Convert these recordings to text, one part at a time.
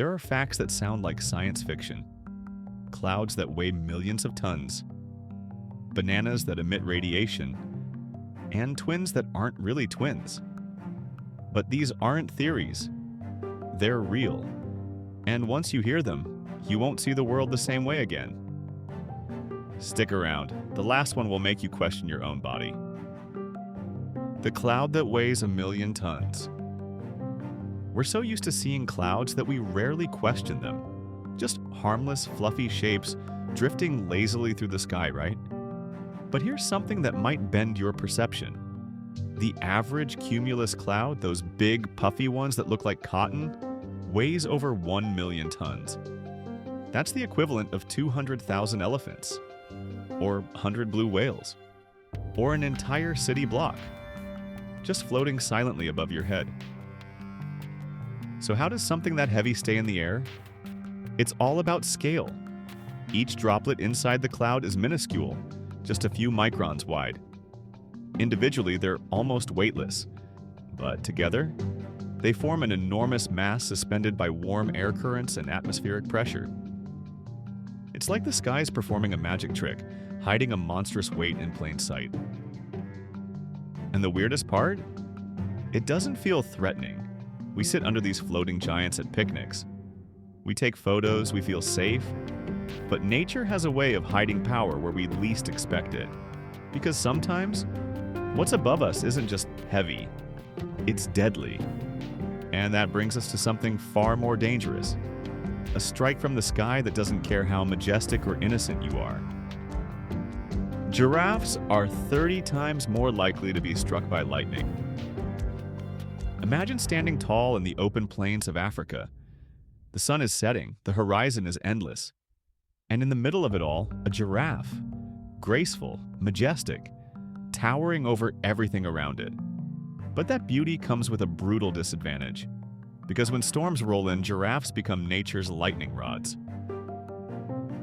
There are facts that sound like science fiction. Clouds that weigh millions of tons, bananas that emit radiation, and twins that aren't really twins. But these aren't theories. They're real. And once you hear them, you won't see the world the same way again. Stick around. The last one will make you question your own body. The cloud that weighs 1,000,000 tons. We're so used to seeing clouds that we rarely question them. Just harmless, fluffy shapes drifting lazily through the sky, right? But here's something that might bend your perception. The average cumulus cloud, those big, puffy ones that look like cotton, weighs over 1,000,000 tons. That's the equivalent of 200,000 elephants, or 100 blue whales, or an entire city block, just floating silently above your head. So how does something that heavy stay in the air? It's all about scale. Each droplet inside the cloud is minuscule, just a few microns wide. Individually, they're almost weightless, but together, they form an enormous mass suspended by warm air currents and atmospheric pressure. It's like the sky's performing a magic trick, hiding a monstrous weight in plain sight. And the weirdest part? It doesn't feel threatening. We sit under these floating giants at picnics. We take photos, we feel safe, but nature has a way of hiding power where we least expect it. Because sometimes, what's above us isn't just heavy, it's deadly. And that brings us to something far more dangerous. A strike from the sky that doesn't care how majestic or innocent you are. Giraffes are 30 times more likely to be struck by lightning. Imagine standing tall in the open plains of Africa. The sun is setting, the horizon is endless. And in the middle of it all, a giraffe. Graceful, majestic, towering over everything around it. But that beauty comes with a brutal disadvantage. Because when storms roll in, giraffes become nature's lightning rods.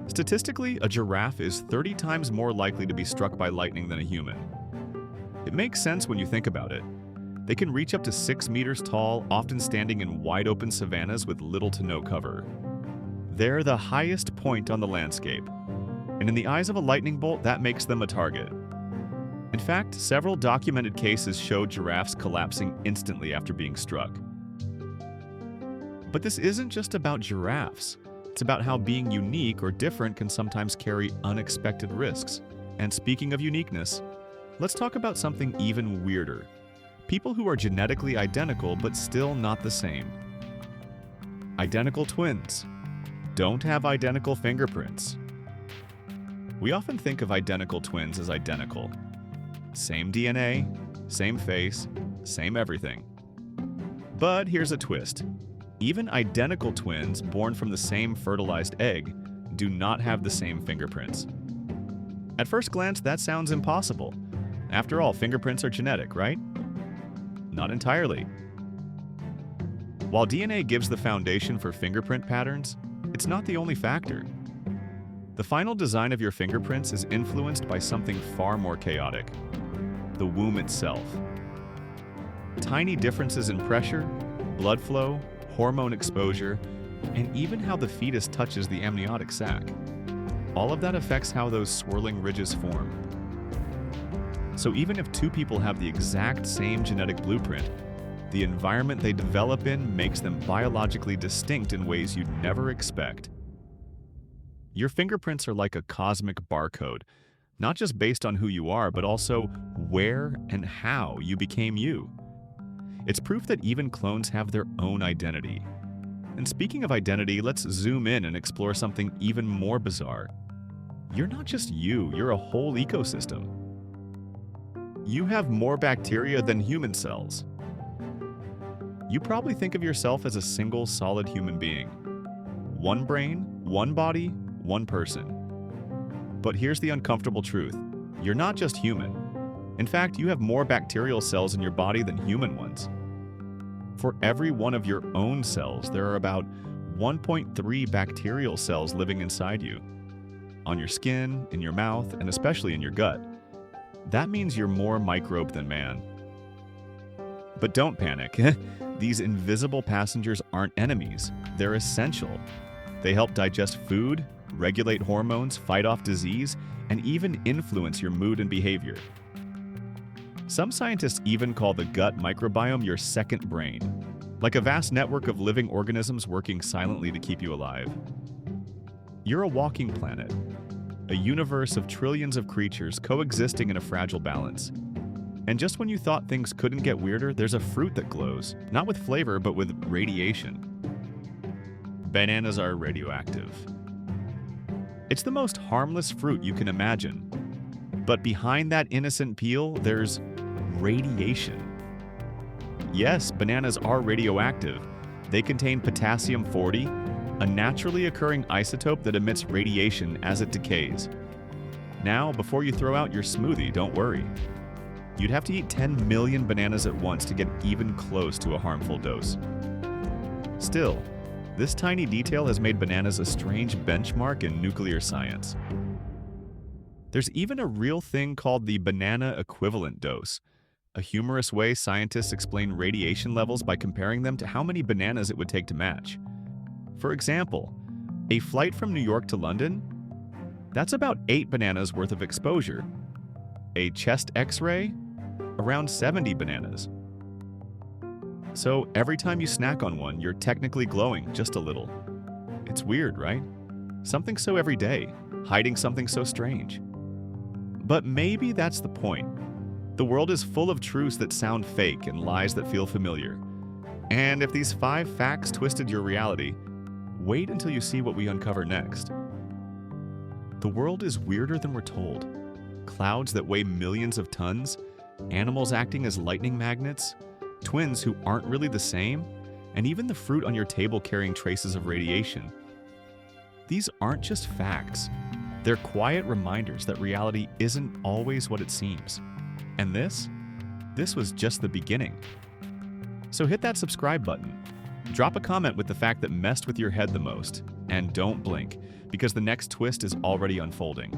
Statistically, a giraffe is 30 times more likely to be struck by lightning than a human. It makes sense when you think about it. They can reach up to 6 meters tall, often standing in wide-open savannas with little to no cover. They're the highest point on the landscape, and in the eyes of a lightning bolt, that makes them a target. In fact, several documented cases show giraffes collapsing instantly after being struck. But this isn't just about giraffes. It's about how being unique or different can sometimes carry unexpected risks. And speaking of uniqueness, let's talk about something even weirder. People who are genetically identical but still not the same. Identical twins don't have identical fingerprints. We often think of identical twins as identical. Same DNA, same face, same everything. But here's a twist. Even identical twins born from the same fertilized egg do not have the same fingerprints. At first glance, that sounds impossible. After all, fingerprints are genetic, right? Not entirely. While DNA gives the foundation for fingerprint patterns, it's not the only factor. The final design of your fingerprints is influenced by something far more chaotic: the womb itself. Tiny differences in pressure, blood flow, hormone exposure, and even how the fetus touches the amniotic sac. All of that affects how those swirling ridges form. So even if two people have the exact same genetic blueprint, the environment they develop in makes them biologically distinct in ways you'd never expect. Your fingerprints are like a cosmic barcode, not just based on who you are, but also where and how you became you. It's proof that even clones have their own identity. And speaking of identity, let's zoom in and explore something even more bizarre. You're not just you, you're a whole ecosystem. You have more bacteria than human cells. You probably think of yourself as a single solid human being. One brain, one body, one person. But here's the uncomfortable truth. You're not just human. In fact, you have more bacterial cells in your body than human ones. For every one of your own cells, there are about 1.3 bacterial cells living inside you. On your skin, in your mouth, and especially in your gut. That means you're more microbe than man. But don't panic. These invisible passengers aren't enemies. They're essential. They help digest food, regulate hormones, fight off disease, and even influence your mood and behavior. Some scientists even call the gut microbiome your second brain, like a vast network of living organisms working silently to keep you alive. You're a walking planet, a universe of trillions of creatures coexisting in a fragile balance. And just when you thought things couldn't get weirder, there's a fruit that glows, not with flavor, but with radiation. Bananas are radioactive. It's the most harmless fruit you can imagine. But behind that innocent peel, there's radiation. Yes, bananas are radioactive. They contain potassium-40, a naturally occurring isotope that emits radiation as it decays. Now, before you throw out your smoothie, don't worry. You'd have to eat 10 million bananas at once to get even close to a harmful dose. Still, this tiny detail has made bananas a strange benchmark in nuclear science. There's even a real thing called the banana equivalent dose, a humorous way scientists explain radiation levels by comparing them to how many bananas it would take to match. For example, a flight from New York to London, that's about 8 bananas worth of exposure. A chest X-ray, around 70 bananas. So every time you snack on one, you're technically glowing just a little. It's weird, right? Something so everyday, hiding something so strange. But maybe that's the point. The world is full of truths that sound fake and lies that feel familiar. And if these 5 facts twisted your reality, wait until you see what we uncover next. The world is weirder than we're told. Clouds that weigh millions of tons, animals acting as lightning magnets, twins who aren't really the same, and even the fruit on your table carrying traces of radiation. These aren't just facts. They're quiet reminders that reality isn't always what it seems. And this was just the beginning. So hit that subscribe button. Drop a comment with the fact that messed with your head the most. And don't blink, because the next twist is already unfolding.